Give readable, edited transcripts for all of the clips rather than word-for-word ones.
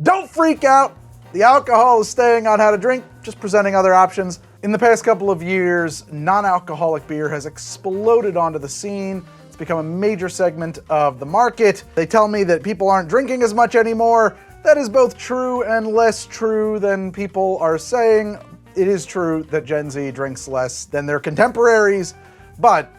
Don't freak out. The alcohol is staying on How to Drink, just presenting other options. In the past couple of years, non-alcoholic beer has exploded onto the scene. It's become a major segment of the market. They tell me that people aren't drinking as much anymore. That is both true and less true than people are saying. It is true that Gen Z drinks less than their contemporaries, but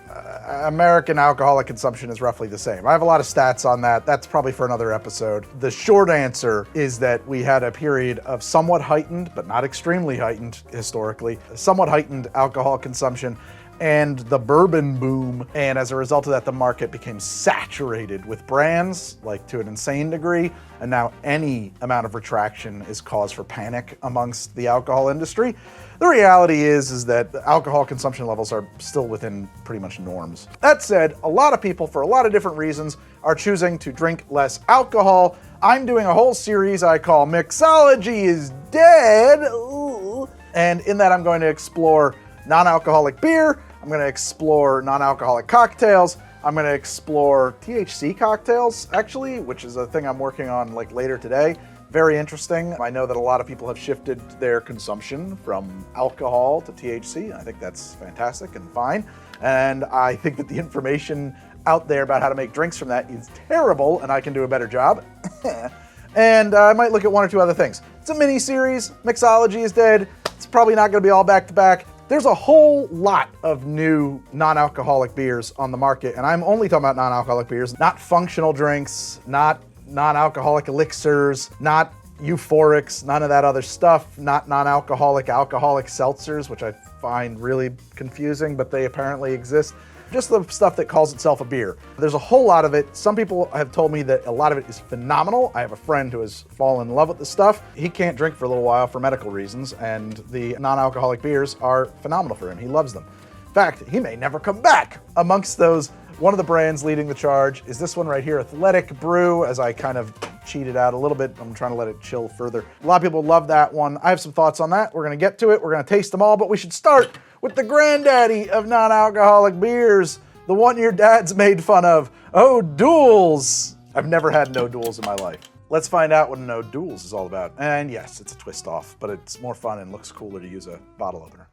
American alcoholic consumption is roughly the same. I have a lot of stats on that. That's probably for another episode. The short answer is that we had a period of somewhat heightened, but not extremely heightened historically, somewhat heightened alcohol consumption and the bourbon boom. And as a result of that, the market became saturated with brands, like to an insane degree. And now any amount of retraction is cause for panic amongst the alcohol industry. The reality is that the alcohol consumption levels are still within pretty much norms. That said, a lot of people, for a lot of different reasons, are choosing to drink less alcohol. I'm doing a whole series I call Mixology is Dead. Ooh. And in that, I'm going to explore non-alcoholic beer. I'm going to explore non-alcoholic cocktails. I'm going to explore THC cocktails, actually, which is a thing I'm working on like later today. Very interesting. I know that a lot of people have shifted their consumption from alcohol to THC. I think that's fantastic and fine. And I think that the information out there about how to make drinks from that is terrible, and I can do a better job. And I might look at one or two other things. It's a mini series. Mixology is Dead. It's probably not going to be all back to back. There's a whole lot of new non-alcoholic beers on the market, and I'm only talking about non-alcoholic beers, not functional drinks, not non-alcoholic elixirs, not euphorics, none of that other stuff, not non-alcoholic seltzers, which I find really confusing, but they apparently exist. Just the stuff that calls itself a beer. There's a whole lot of it. Some people have told me that a lot of it is phenomenal. I have a friend who has fallen in love with this stuff. He can't drink for a little while for medical reasons, and the non-alcoholic beers are phenomenal for him. He loves them. In fact, he may never come back. Amongst those, one of the brands leading the charge is this one right here, Athletic Brew, as I kind of cheated out a little bit. I'm trying to let it chill further. A lot of people love that one. I have some thoughts on that. We're gonna get to it. We're gonna taste them all, but we should start with the granddaddy of non-alcoholic beers, the one your dad's made fun of, O'Doul's. I've never had an O'Doul's in my life. Let's find out what an O'Doul's is all about. And yes, it's a twist off, but it's more fun and looks cooler to use a bottle opener.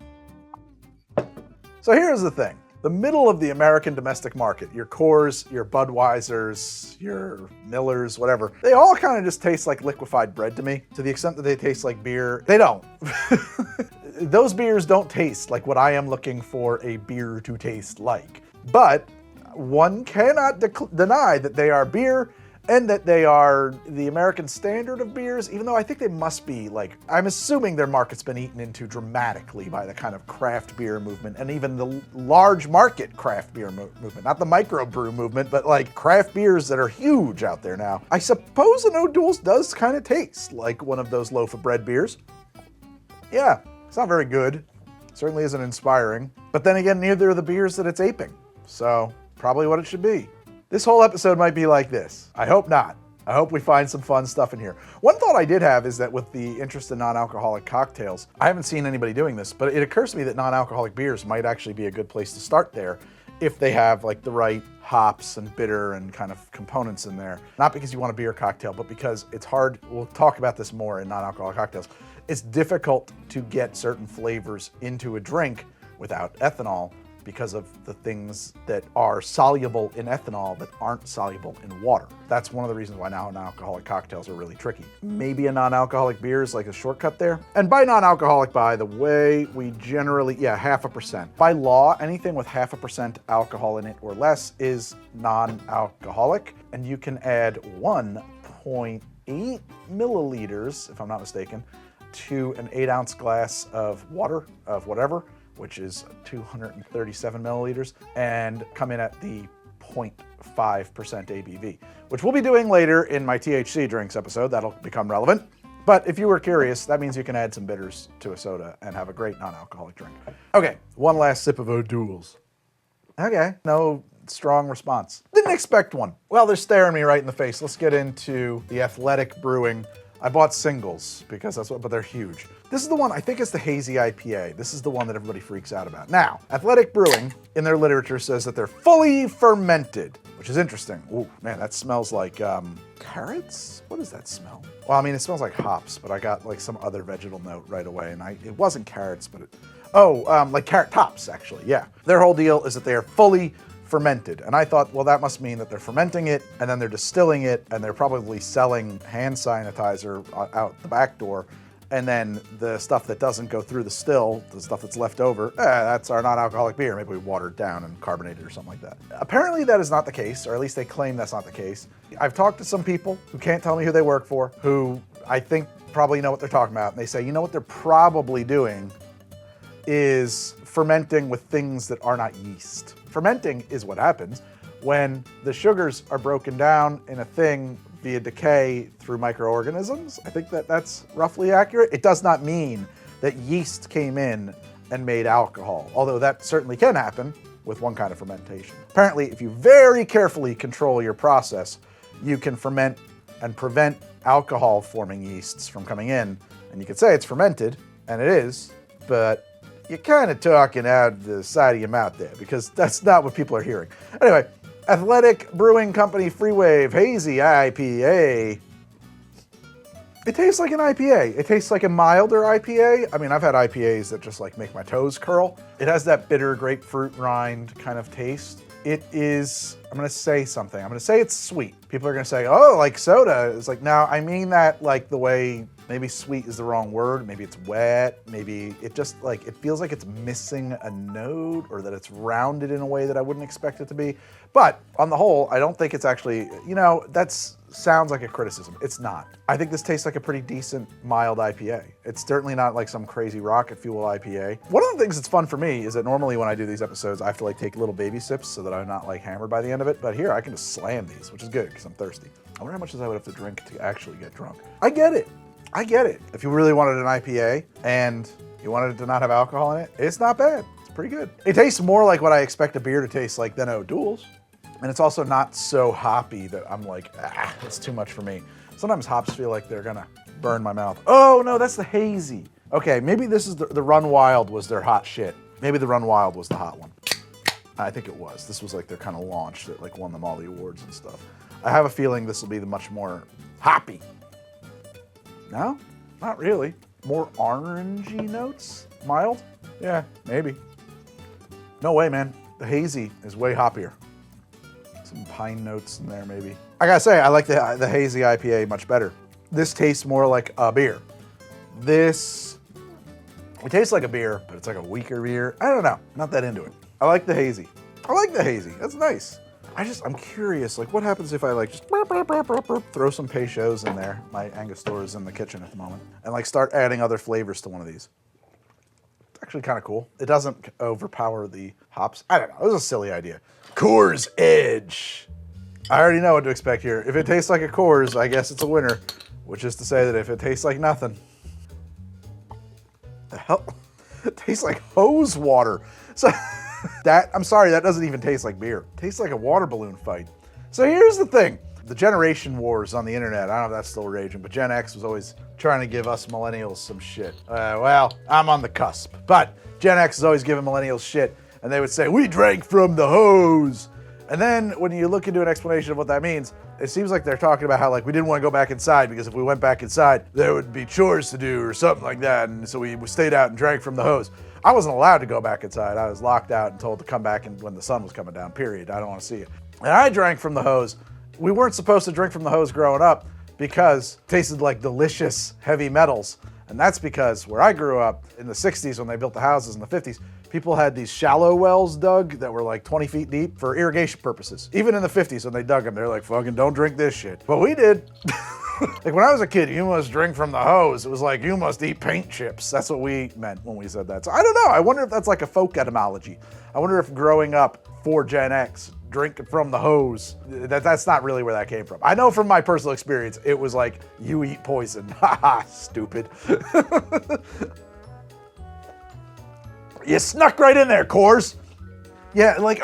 So here's the thing. The middle of the American domestic market, your Coors, your Budweisers, your Millers, whatever, they all kind of just taste like liquefied bread to me. To the extent that they taste like beer, they don't. Those beers don't taste like what I am looking for a beer to taste like. But one cannot deny that they are beer and that they are the American standard of beers, even though I think they must be like, I'm assuming their market's been eaten into dramatically by the kind of craft beer movement and even the large market craft beer movement, not the microbrew movement, but like craft beers that are huge out there now. I suppose an O'Doul's does kind of taste like one of those loaf of bread beers. Yeah, it's not very good. Certainly isn't inspiring. But then again, neither are the beers that it's aping. So probably what it should be. This whole episode might be like this. I hope not. I hope we find some fun stuff in here. One thought I did have is that with the interest in non-alcoholic cocktails, I haven't seen anybody doing this, but it occurs to me that non-alcoholic beers might actually be a good place to start there if they have like the right hops and bitter and kind of components in there. Not because you want a beer cocktail, but because it's hard. We'll talk about this more in non-alcoholic cocktails. It's difficult to get certain flavors into a drink without ethanol because of the things that are soluble in ethanol that aren't soluble in water. That's one of the reasons why now non-alcoholic cocktails are really tricky. Maybe a non-alcoholic beer is like a shortcut there. And by non-alcoholic, by the way, we generally, 0.5%. By law, anything with 0.5% alcohol in it or less is non-alcoholic, and you can add 1.8 milliliters, if I'm not mistaken, to an 8-ounce glass of water, of whatever, which is 237 milliliters, and come in at the 0.5% ABV, which we'll be doing later in my THC drinks episode. That'll become relevant. But if you were curious, that means you can add some bitters to a soda and have a great non-alcoholic drink. Okay, one last sip of O'Doul's. Okay, no strong response. Didn't expect one. Well, they're staring me right in the face. Let's get into the Athletic Brewing I bought singles because that's what, but they're huge. This is the one, I think it's the hazy IPA. This is the one that everybody freaks out about. Now, Athletic Brewing in their literature says that they're fully fermented, which is interesting. Ooh, man, that smells like carrots? What does that smell? Well, I mean, it smells like hops, but I got like some other vegetal note right away, and it wasn't carrots, but like carrot tops, actually, yeah. Their whole deal is that they are fully fermented. And I thought, well, that must mean that they're fermenting it and then they're distilling it and they're probably selling hand sanitizer out the back door. And then the stuff that doesn't go through the still, the stuff that's left over, that's our non-alcoholic beer. Maybe we water it down and carbonate it or something like that. Apparently that is not the case, or at least they claim that's not the case. I've talked to some people who can't tell me who they work for, who I think probably know what they're talking about. And they say, you know what they're probably doing is fermenting with things that are not yeast. Fermenting is what happens when the sugars are broken down in a thing via decay through microorganisms. I think that's roughly accurate. It does not mean that yeast came in and made alcohol, although that certainly can happen with one kind of fermentation. Apparently, if you very carefully control your process, you can ferment and prevent alcohol-forming yeasts from coming in. And you could say it's fermented, and it is, but you're kind of talking out the side of your mouth there, because that's not what people are hearing. Anyway, Athletic Brewing Company Freewave Hazy IPA. It tastes like an IPA. It tastes like a milder IPA. I mean, I've had IPAs that just like make my toes curl. It has that bitter grapefruit rind kind of taste. It is, I'm gonna say something. I'm gonna say it's sweet. People are gonna say, oh, like soda. It's like, no, I mean that like the way, maybe sweet is the wrong word. Maybe it's wet. Maybe it just like, it feels like it's missing a note, or that it's rounded in a way that I wouldn't expect it to be. But on the whole, I don't think it's actually, sounds like a criticism. It's not. I think this tastes like a pretty decent, mild IPA. It's certainly not like some crazy rocket fuel IPA. One of the things that's fun for me is that normally when I do these episodes, I have to like take little baby sips so that I'm not like hammered by the end of it. But here I can just slam these, which is good because I'm thirsty. I wonder how much I would have to drink to actually get drunk. I get it. I get it. If you really wanted an IPA and you wanted it to not have alcohol in it, it's not bad. It's pretty good. It tastes more like what I expect a beer to taste like than O'Doul's. And it's also not so hoppy that I'm like, it's too much for me. Sometimes hops feel like they're gonna burn my mouth. Oh no, that's the hazy. Okay, maybe this is the Run Wild was their hot shit. Maybe the Run Wild was the hot one. I think it was. This was like their kind of launch that like won them all the awards and stuff. I have a feeling this will be the much more hoppy. No, not really. More orangey notes? Mild? Yeah, maybe. No way, man. The hazy is way hoppier. Some pine notes in there, maybe. I gotta say, I like the hazy IPA much better. This tastes more like a beer. It tastes like a beer, but it's like a weaker beer. I don't know, not that into it. I like the hazy. That's nice. I'm curious, like what happens if I like just throw some Peychaud's in there. My Angostura is in the kitchen at the moment. And like start adding other flavors to one of these. It's actually kind of cool. It doesn't overpower the hops. I don't know, it was a silly idea. Coors Edge. I already know what to expect here. If it tastes like a Coors, I guess it's a winner. Which is to say that if it tastes like nothing, the hell? It tastes like hose water. So I'm sorry, that doesn't even taste like beer. It tastes like a water balloon fight. So here's the thing. The generation wars on the internet, I don't know if that's still raging, but Gen X was always trying to give us millennials some shit. Well, I'm on the cusp. But Gen X is always giving millennials shit. And they would say, we drank from the hose. And then when you look into an explanation of what that means, it seems like they're talking about how like we didn't want to go back inside because if we went back inside, there would be chores to do or something like that. And so we stayed out and drank from the hose. I wasn't allowed to go back inside. I was locked out and told to come back when the sun was coming down, period. I don't want to see it. And I drank from the hose. We weren't supposed to drink from the hose growing up because it tasted like delicious heavy metals. And that's because where I grew up in the 60s when they built the houses in the 50s, people had these shallow wells dug that were like 20 feet deep for irrigation purposes. Even in the 50s when they dug them, they're like, fucking don't drink this shit. But we did. Like when I was a kid, you must drink from the hose. It was like, you must eat paint chips. That's what we meant when we said that. So I don't know. I wonder if that's like a folk etymology. I wonder if growing up for Gen X, drinking from the hose, that's not really where that came from. I know from my personal experience, it was like, you eat poison. Haha, stupid. You snuck right in there, Coors. Yeah, like,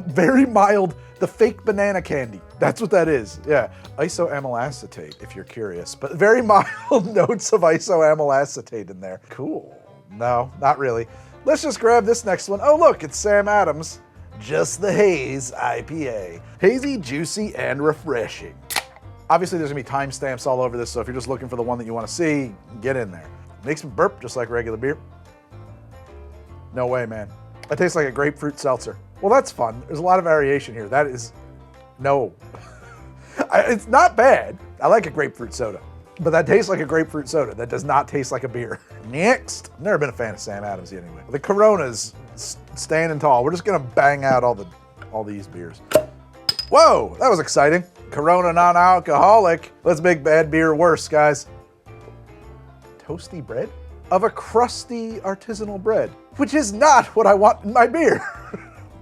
very mild, the fake banana candy. That's what that is, yeah. Isoamyl acetate, if you're curious, but very mild notes of isoamyl acetate in there. Cool. No, not really. Let's just grab this next one. Oh look, it's Sam Adams. Just the Haze IPA. Hazy, juicy, and refreshing. Obviously there's gonna be timestamps all over this, so if you're just looking for the one that you wanna see, get in there. Makes me burp just like regular beer. No way, man. That tastes like a grapefruit seltzer. Well, that's fun. There's a lot of variation here. That is, no. It's not bad. I like a grapefruit soda, but that tastes like a grapefruit soda. That does not taste like a beer. Next. I've never been a fan of Sam Adams anyway. The Corona's standing tall. We're just gonna bang out all these beers. Whoa, that was exciting. Corona non-alcoholic. Let's make bad beer worse, guys. Toasty bread? Of a crusty artisanal bread, which is not what I want in my beer.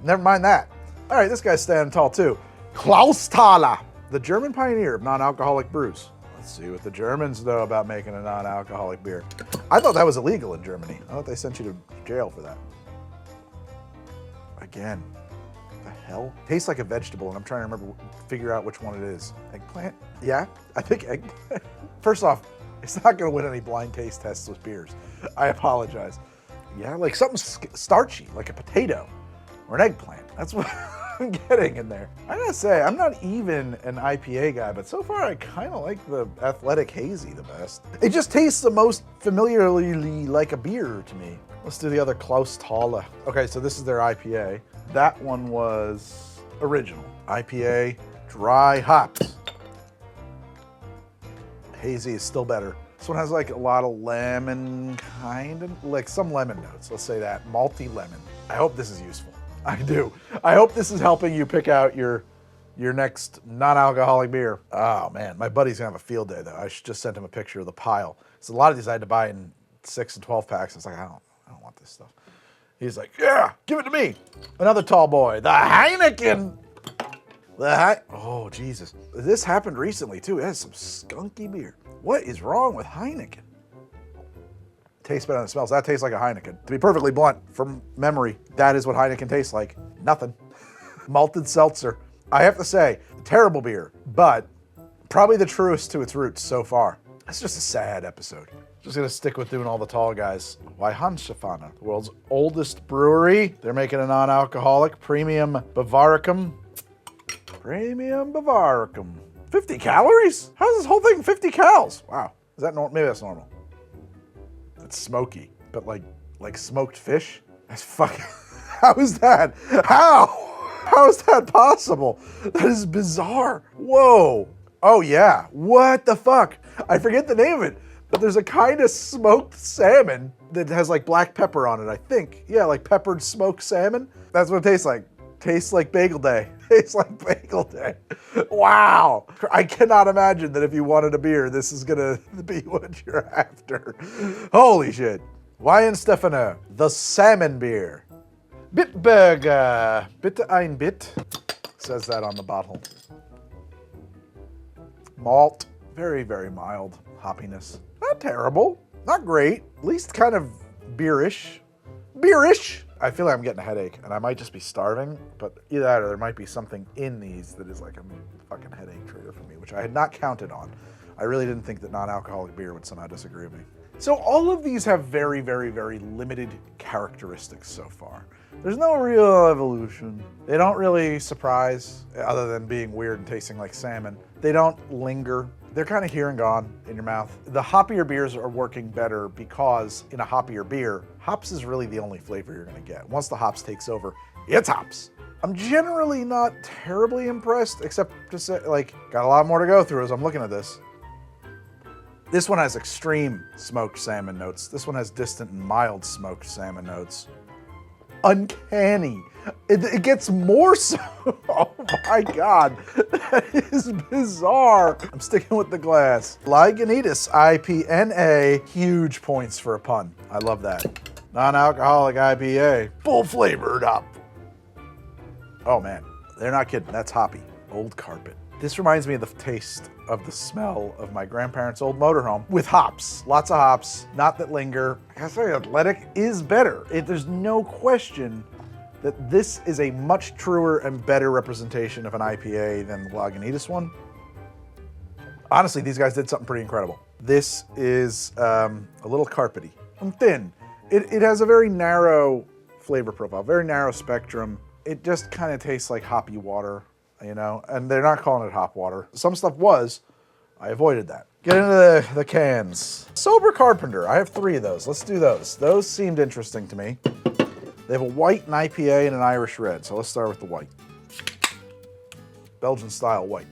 Never mind that. All right, this guy's standing tall too. Clausthaler, the German pioneer of non-alcoholic brews. Let's see what the Germans know about making a non-alcoholic beer. I thought that was illegal in Germany. I thought they sent you to jail for that. Again, what the hell? Tastes like a vegetable, and I'm trying to figure out which one it is. Eggplant? Yeah, I think eggplant. First off, it's not gonna win any blind taste tests with beers. I apologize. Yeah, like something starchy, like a potato or an eggplant. That's what I'm getting in there. I gotta say, I'm not even an IPA guy, but so far I kind of like the Athletic Hazy the best. It just tastes the most familiarly like a beer to me. Let's do the other Clausthaler. Okay, so this is their IPA. That one was original. IPA, dry hops. Hazy is still better. This one has like a lot of lemon, kind of, like some lemon notes, let's say that. Malty lemon. I hope this is useful. I do. I hope this is helping you pick out your next non-alcoholic beer. Oh man, my buddy's gonna have a field day though. I just sent him a picture of the pile. So a lot of these I had to buy in 6 and 12 packs. It's like, I don't want this stuff. He's like, yeah, give it to me. Another tall boy, the Heineken. Oh, Jesus. This happened recently, too. It has some skunky beer. What is wrong with Heineken? Tastes better than it smells. That tastes like a Heineken. To be perfectly blunt, from memory, that is what Heineken tastes like. Nothing. Malted seltzer. I have to say, terrible beer, but probably the truest to its roots so far. It's just a sad episode. Just gonna stick with doing all the tall guys. Weihenstephan N, the world's oldest brewery. They're making a non-alcoholic premium Bavaricum. Premium Bavaricum. 50 calories? How's this whole thing 50 calories? Wow. Is that normal? Maybe that's normal. It's smoky, but like smoked fish? That's fucking... How is that? How is that possible? That is bizarre. Whoa. Oh yeah. What the fuck? I forget the name of it, but there's a kind of smoked salmon that has like black pepper on it, I think. Yeah, like peppered smoked salmon. That's what it tastes like. Tastes like bagel day. Tastes like bagel day. Wow. I cannot imagine that if you wanted a beer, this is gonna be what you're after. Holy shit. Weihenstephan N, the salmon beer. Bitburger. Bitte ein Bit. Says that on the bottle. Malt. Very, very mild hoppiness. Not terrible. Not great. At least kind of beerish. Beerish. I feel like I'm getting a headache, and I might just be starving, but either that or there might be something in these that is like a fucking headache trigger for me, which I had not counted on. I really didn't think that non-alcoholic beer would somehow disagree with me. So all of these have very, very, very limited characteristics so far. There's no real evolution. They don't really surprise, other than being weird and tasting like salmon. They don't linger. They're kind of here and gone in your mouth. The hoppier beers are working better because in a hoppier beer, hops is really the only flavor you're gonna get. Once the hops takes over, it's hops. I'm generally not terribly impressed, except to say, like, got a lot more to go through as I'm looking at this. This one has extreme smoked salmon notes. This one has distant and mild smoked salmon notes. Uncanny. It gets more so. Oh my God, that is bizarre. I'm sticking with the glass. Lagunitas IPNA, huge points for a pun. I love that. Non-alcoholic IPA, full flavored up. Oh man, they're not kidding, that's hoppy. Old carpet. This reminds me of the taste of the smell of my grandparents' old motorhome with hops, lots of hops, not that linger. I gotta say, Athletic is better. There's no question that this is a much truer and better representation of an IPA than the Lagunitas one. Honestly, these guys did something pretty incredible. This is a little carpety and thin. It has a very narrow flavor profile, very narrow spectrum. It just kind of tastes like hoppy water, you know, and they're not calling it hop water. Some stuff was. I avoided that. Get into the cans. Sober Carpenter, I have 3 of those. Let's do those. Those seemed interesting to me. They have a white, an IPA, and an Irish red. So let's start with the white. Belgian style white.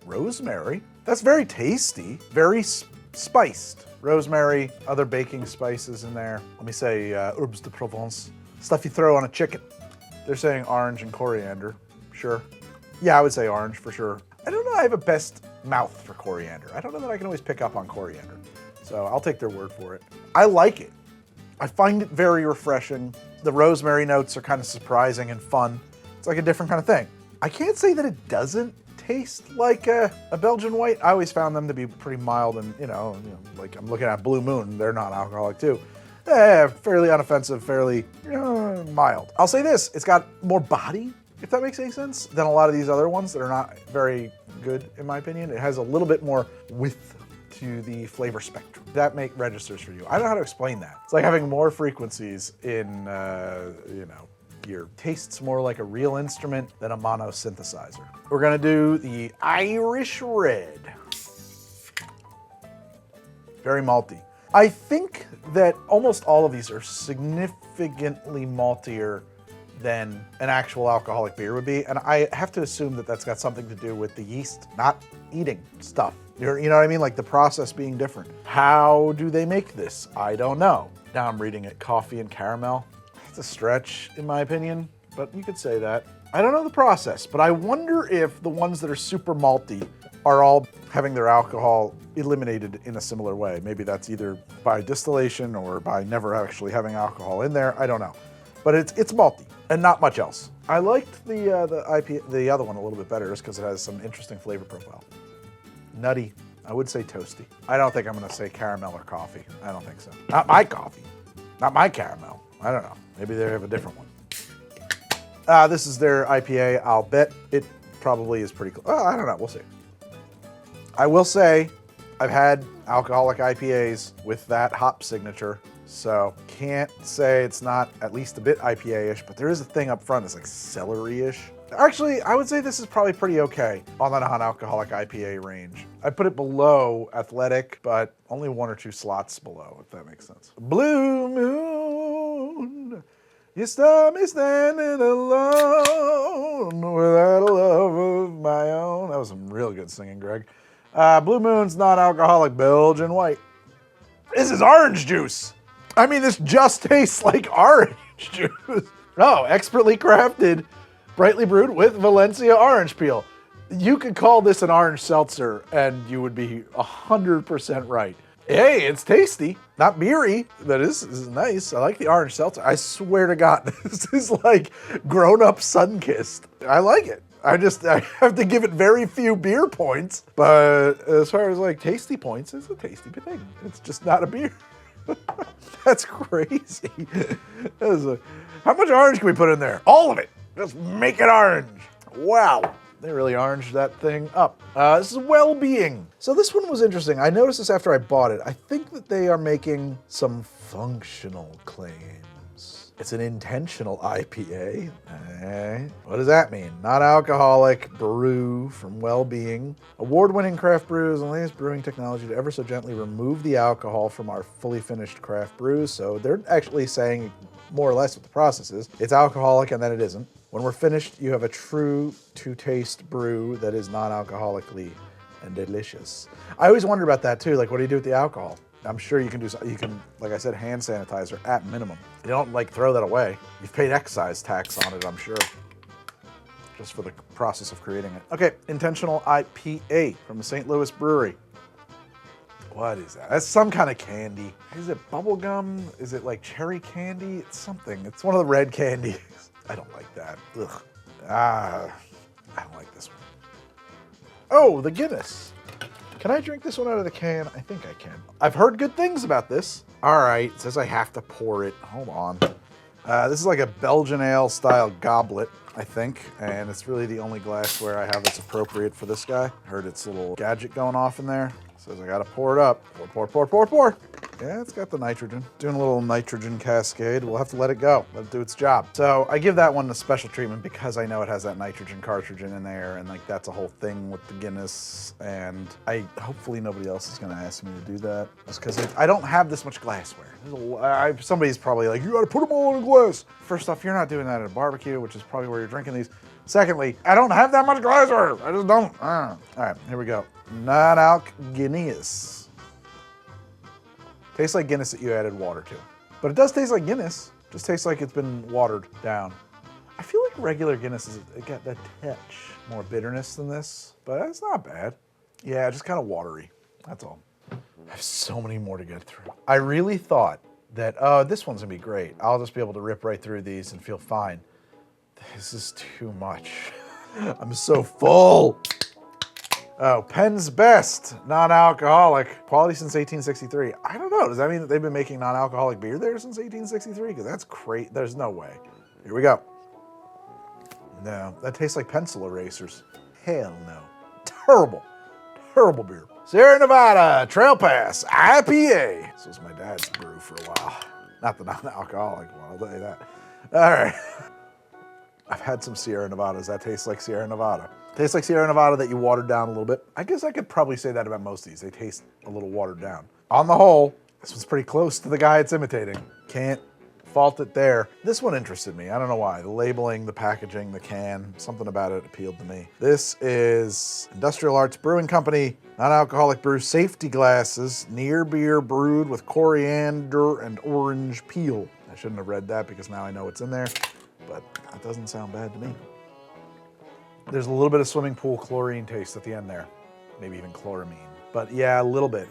Rosemary. That's very tasty, very spiced. Rosemary, other baking spices in there. Let me say herbes de Provence. Stuff you throw on a chicken. They're saying orange and coriander. Sure. Yeah, I would say orange for sure. I don't know, I have a best mouth for coriander. I don't know that I can always pick up on coriander. So I'll take their word for it. I like it. I find it very refreshing. The rosemary notes are kind of surprising and fun. It's like a different kind of thing. I can't say that it doesn't taste like a Belgian white. I always found them to be pretty mild and, you know, like I'm looking at Blue Moon, they're non-alcoholic too. Fairly unoffensive, fairly mild. I'll say this, it's got more body, if that makes any sense, than a lot of these other ones that are not very good, in my opinion. It has a little bit more width to the flavor spectrum. That registers for you. I don't know how to explain that. It's like having more frequencies in, your tastes more like a real instrument than a mono synthesizer. We're gonna do the Irish Red. Very malty. I think that almost all of these are significantly maltier than an actual alcoholic beer would be, and I have to assume that that's got something to do with the yeast not eating stuff. You know what I mean? Like the process being different. How do they make this? I don't know. Now I'm reading it, coffee and caramel. It's a stretch in my opinion, but you could say that. I don't know the process, but I wonder if the ones that are super malty are all having their alcohol eliminated in a similar way. Maybe that's either by distillation or by never actually having alcohol in there. I don't know. But it's malty and not much else. I liked the other one a little bit better just because it has some interesting flavor profile. Nutty. I would say toasty. I don't think I'm gonna say caramel or coffee. I don't think so. Not my coffee. Not my caramel. I don't know. Maybe they have a different one. This is their IPA. I'll bet it probably is pretty close. Oh, I don't know. We'll see. I will say I've had alcoholic IPAs with that hop signature, so can't say it's not at least a bit IPA-ish, but there is a thing up front that's like celery-ish. Actually, I would say this is probably pretty okay on the non-alcoholic IPA range. I put it below Athletic, but only 1 or 2 slots below, if that makes sense. Blue Moon, you saw me standing alone without a love of my own. That was some real good singing, Greg. Blue Moon's non-alcoholic Belgian white. This is orange juice. I mean, this just tastes like orange juice. Oh, expertly crafted, brightly brewed with Valencia orange peel. You could call this an orange seltzer and you would be 100% right. Hey, it's tasty. Not beery, but this is nice. I like the orange seltzer. I swear to God, this is like grown-up sun-kissed. I like it. I have to give it very few beer points, but as far as like tasty points, it's a tasty thing. It's just not a beer. That's crazy. How much orange can we put in there? All of it. Just make it orange. Wow. They really oranged that thing up. This is Wellbeing. So this one was interesting. I noticed this after I bought it. I think that they are making some functional claims. It's an intentional IPA. What does that mean? Non-alcoholic brew from Wellbeing. Award-winning craft brews and the latest brewing technology to ever so gently remove the alcohol from our fully finished craft brews. So they're actually saying more or less what the process is. It's alcoholic and then it isn't. When we're finished, you have a true to-taste brew that is non-alcoholically and delicious. I always wonder about that too. Like, what do you do with the alcohol? I'm sure you can do, you can, like I said, hand sanitizer at minimum. You don't like throw that away. You've paid excise tax on it, I'm sure, just for the process of creating it. Okay, intentional IPA from the St. Louis Brewery. What is that? That's some kind of candy. Is it bubble gum? Is it like cherry candy? It's something. It's one of the red candies. I don't like that. Ugh. I don't like this one. Oh, the Guinness. Can I drink this one out of the can? I think I can. I've heard good things about this. All right, it says I have to pour it. Hold on. This is like a Belgian ale style goblet, I think, and it's really the only glassware I have that's appropriate for this guy. Heard its little gadget going off in there. Says I gotta pour it up. Pour, pour, pour, pour, pour. Yeah, it's got the nitrogen. Doing a little nitrogen cascade. We'll have to let it go. Let it do its job. So I give that one a special treatment because I know it has that nitrogen cartridge in there, and like that's a whole thing with the Guinness. And hopefully nobody else is gonna ask me to do that, just because I don't have this much glassware. Somebody's probably like, you gotta put them all in a glass. First off, you're not doing that at a barbecue, which is probably where you're drinking these. Secondly, I don't have that much glassware. I just don't. All right, here we go. Non-alc Guinness. Tastes like Guinness that you added water to. But it does taste like Guinness. Just tastes like it's been watered down. I feel like regular Guinness has got that touch more bitterness than this, but it's not bad. Yeah, just kind of watery. That's all. I have so many more to get through. I really thought that, oh, this one's gonna be great. I'll just be able to rip right through these and feel fine. This is too much. I'm so full. Oh, Penn's Best, non-alcoholic. Quality since 1863. I don't know, does that mean that they've been making non-alcoholic beer there since 1863? Because that's crazy, there's no way. Here we go. No, that tastes like pencil erasers. Hell no. Terrible, terrible beer. Sierra Nevada Trail Pass IPA. This was my dad's brew for a while. Not the non-alcoholic one, I'll tell you that. All right. I've had some Sierra Nevadas. That tastes like Sierra Nevada. Tastes like Sierra Nevada that you watered down a little bit. I guess I could probably say that about most of these. They taste a little watered down. On the whole, this one's pretty close to the guy it's imitating. Can't fault it there. This one interested me. I don't know why. The labeling, the packaging, the can, something about it appealed to me. This is Industrial Arts Brewing Company, non-alcoholic brew safety glasses, near beer brewed with coriander and orange peel. I shouldn't have read that because now I know what's in there, but that doesn't sound bad to me. There's a little bit of swimming pool chlorine taste at the end there. Maybe even chloramine. But yeah, a little bit.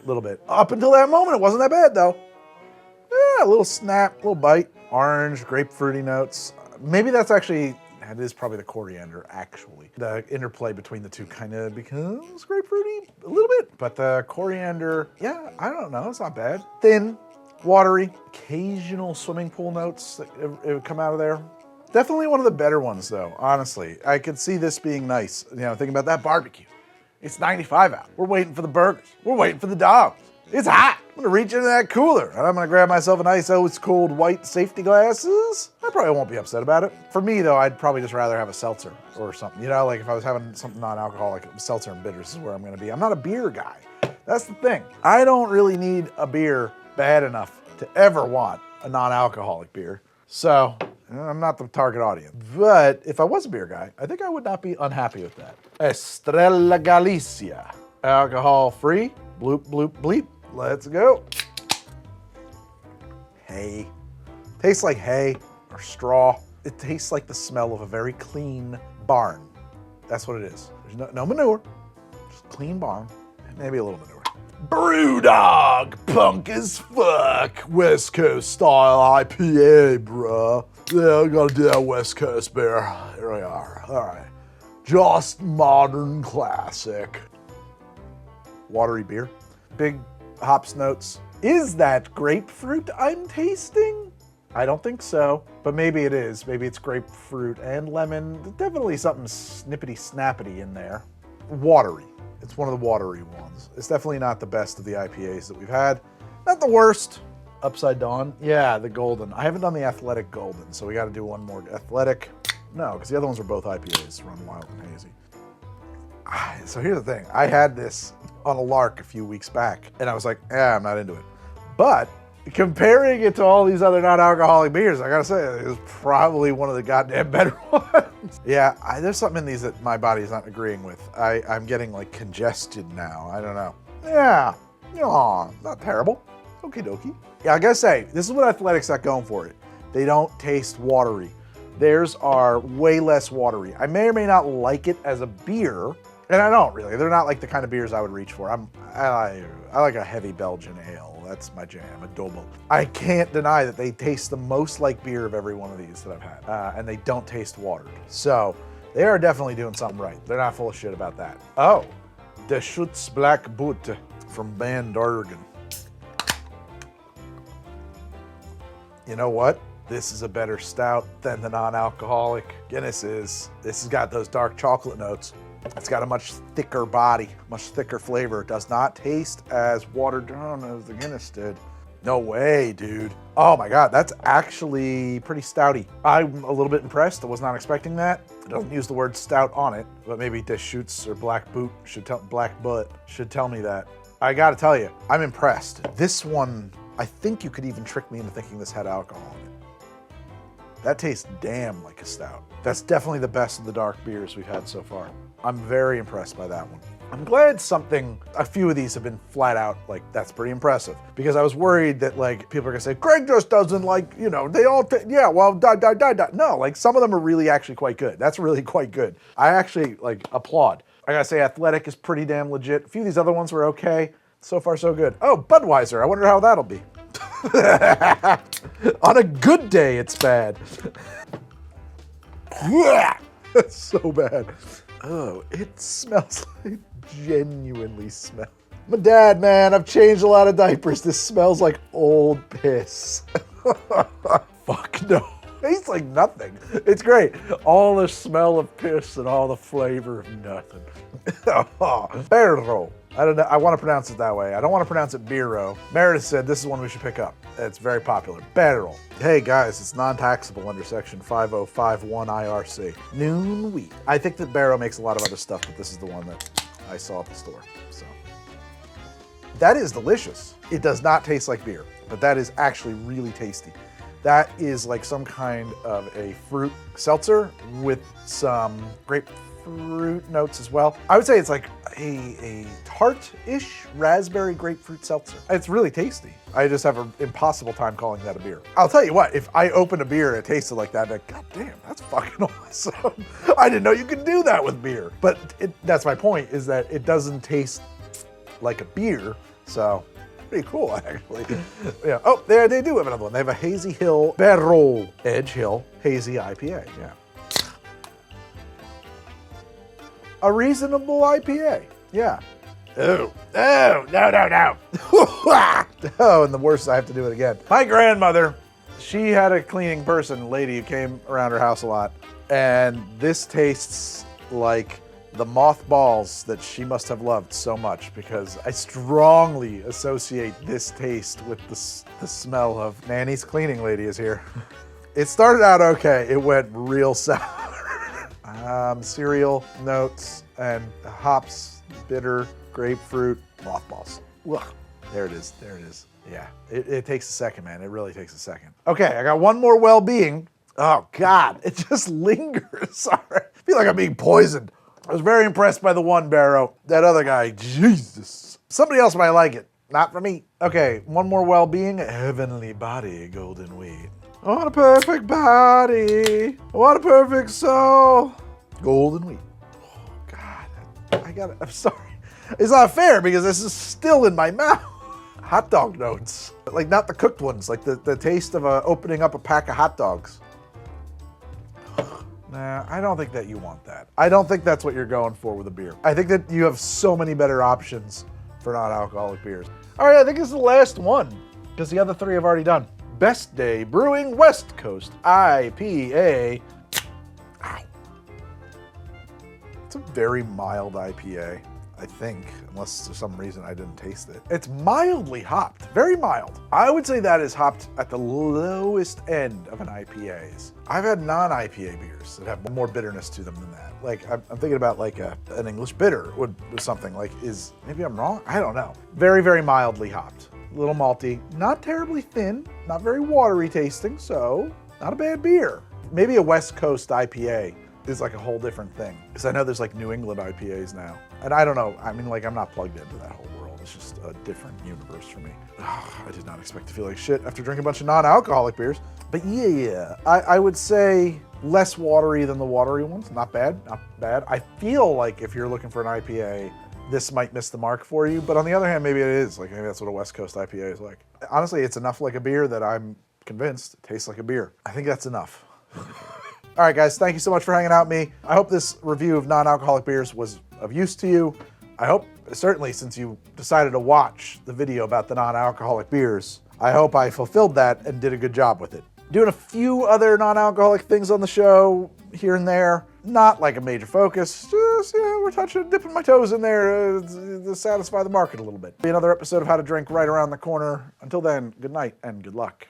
Up until that moment, it wasn't that bad though. Yeah, a little snap, a little bite. Orange, grapefruity notes. Maybe that is probably the coriander actually. The interplay between the two kind of becomes grapefruity a little bit. But the coriander, yeah, I don't know, it's not bad. Thin, watery, occasional swimming pool notes that come out of there. Definitely one of the better ones though, honestly. I could see this being nice. You know, thinking about that barbecue. It's 95 out. We're waiting for the burgers. We're waiting for the dogs. It's hot. I'm gonna reach into that cooler and I'm gonna grab myself a nice ice cold white safety glasses. I probably won't be upset about it. For me though, I'd probably just rather have a seltzer or something. You know, like if I was having something non-alcoholic, seltzer and bitters is where I'm gonna be. I'm not a beer guy. That's the thing. I don't really need a beer bad enough to ever want a non-alcoholic beer. So, I'm not the target audience. But if I was a beer guy, I think I would not be unhappy with that. Estrella Galicia. Alcohol free. Bloop, bloop, bleep. Let's go. Hay. Tastes like hay or straw. It tastes like the smell of a very clean barn. That's what it is. There's no manure. Just clean barn. Maybe a little manure. Brewdog, punk as fuck. West Coast style IPA, bruh. Yeah, I gotta do that West Coast beer. Here we are. All right. Just modern classic. Watery beer. Big hops notes. Is that grapefruit I'm tasting? I don't think so, but maybe it is. Maybe it's grapefruit and lemon. Definitely something snippety-snappity in there. Watery. It's one of the watery ones. It's definitely not the best of the IPAs that we've had. Not the worst. Upside Dawn. Yeah, the golden. I haven't done the athletic golden, so we got to do one more athletic. No, because the other ones are both IPAs, Run Wild and Hazy. So here's the thing. I had this on a lark a few weeks back, and I was like, I'm not into it. But comparing it to all these other non-alcoholic beers, I gotta say, it was probably one of the goddamn better ones. Yeah, there's something in these that my body's not agreeing with. I'm getting like congested now. I don't know. Yeah, not terrible. Okie dokie. Yeah, I gotta say, this is what Athletics got going for it. They don't taste watery. Theirs are way less watery. I may or may not like it as a beer, and I don't really. They're not like the kind of beers I would reach for. I like a heavy Belgian ale. That's my jam, a double. I can't deny that they taste the most like beer of every one of these that I've had, and they don't taste watered. So they are definitely doing something right. They're not full of shit about that. Oh, De Schutz Black Boot from Band Oregon. You know what? this is a better stout than the non-alcoholic Guinness is. This has got those dark chocolate notes. It's got a much thicker body, much thicker flavor. It does not taste as watered down as the Guinness did. No way, dude. Oh my God, that's actually pretty stouty. I'm a little bit impressed. I was not expecting that. It doesn't use the word stout on it, but maybe Deschutes or Black Butt should tell me that. I gotta tell you, I'm impressed. This one, I think you could even trick me into thinking this had alcohol in it. That tastes damn like a stout. That's definitely the best of the dark beers we've had so far. I'm very impressed by that one. I'm glad a few of these have been flat out, like, that's pretty impressive. Because I was worried that, like, people are gonna say, Kraig just doesn't, like, you know, they all, yeah, well, die. No, like, some of them are really actually quite good. That's really quite good. I actually, like, applaud. I gotta say, Athletic is pretty damn legit. A few of these other ones were okay. So far, so good. Oh, Budweiser, I wonder how that'll be. On a good day, it's bad. That's so bad. Oh, it smells like, genuinely smells. My dad, man, I've changed a lot of diapers. This smells like old piss. Fuck no. Tastes like nothing. It's great. All the smell of piss and all the flavor of nothing. BERO. I don't know. I want to pronounce it that way. I don't want to pronounce it BERO. Meredith said this is one we should pick up. It's very popular. BERO. Hey guys, it's non-taxable under section 5051 IRC. Noon wheat. I think that BERO makes a lot of other stuff, but this is the one that I saw at the store. So that is delicious. It does not taste like beer, but that is actually really tasty. That is like some kind of a fruit seltzer with some grapefruit notes as well. I would say it's like a tart-ish raspberry grapefruit seltzer. It's really tasty. I just have an impossible time calling that a beer. I'll tell you what, if I opened a beer and it tasted like that, I'd be like, God damn, that's fucking awesome. I didn't know you could do that with beer. But that's my point, is that it doesn't taste like a beer, so pretty cool, actually. Yeah. Oh, there they do have another one. They have a Hazy Hill BERO Edge Hill Hazy IPA. Yeah. A reasonable IPA. Yeah. Oh, no. Oh, and the worst, I have to do it again. My grandmother, she had a cleaning lady who came around her house a lot, and this tastes like the mothballs that she must have loved so much, because I strongly associate this taste with the smell of Nanny's cleaning lady is here. It started out okay. It went real sour. Cereal notes and hops, bitter, grapefruit, mothballs. Ugh. There it is. Yeah, it takes a second, man. It really takes a second. Okay, I got one more Wellbeing. Oh God, it just lingers. Sorry, I feel like I'm being poisoned. I was very impressed by the one BERO. That other guy, Jesus. Somebody else might like it, not for me. Okay, one more Wellbeing. Heavenly Body Golden Wheat. I want a perfect body. I want a perfect soul. Golden Wheat. Oh God, I'm sorry. It's not fair because this is still in my mouth. Hot dog notes. Like not the cooked ones, like the taste of opening up a pack of hot dogs. Nah, I don't think that you want that. I don't think that's what you're going for with a beer. I think that you have so many better options for non-alcoholic beers. All right, I think this is the last one because the other three I've already done. Best Day Brewing West Coast IPA. Ow. It's a very mild IPA, I think, unless there's some reason I didn't taste it. It's mildly hopped, very mild. I would say that is hopped at the lowest end of an IPA's. I've had non-IPA beers that have more bitterness to them than that. Like, I'm thinking about like an English bitter would something like, maybe I'm wrong? I don't know. Very, very mildly hopped. A little malty, not terribly thin, not very watery tasting, so not a bad beer. Maybe a West Coast IPA is like a whole different thing. Because I know there's like New England IPAs now. And I don't know, I mean, like, I'm not plugged into that whole world. It's just a different universe for me. I did not expect to feel like shit after drinking a bunch of non-alcoholic beers. But yeah, I would say less watery than the watery ones. Not bad, not bad. I feel like if you're looking for an IPA, this might miss the mark for you. But on the other hand, maybe it is. Like, maybe that's what a West Coast IPA is like. Honestly, it's enough like a beer that I'm convinced it tastes like a beer. I think that's enough. All right, guys, thank you so much for hanging out with me. I hope this review of non-alcoholic beers was of use to you. I hope, certainly since you decided to watch the video about the non-alcoholic beers, I hope I fulfilled that and did a good job with it. Doing a few other non-alcoholic things on the show, here and there. Not like a major focus, just, we're dipping my toes in there to satisfy the market a little bit. Be another episode of How to Drink right around the corner. Until then, good night and good luck.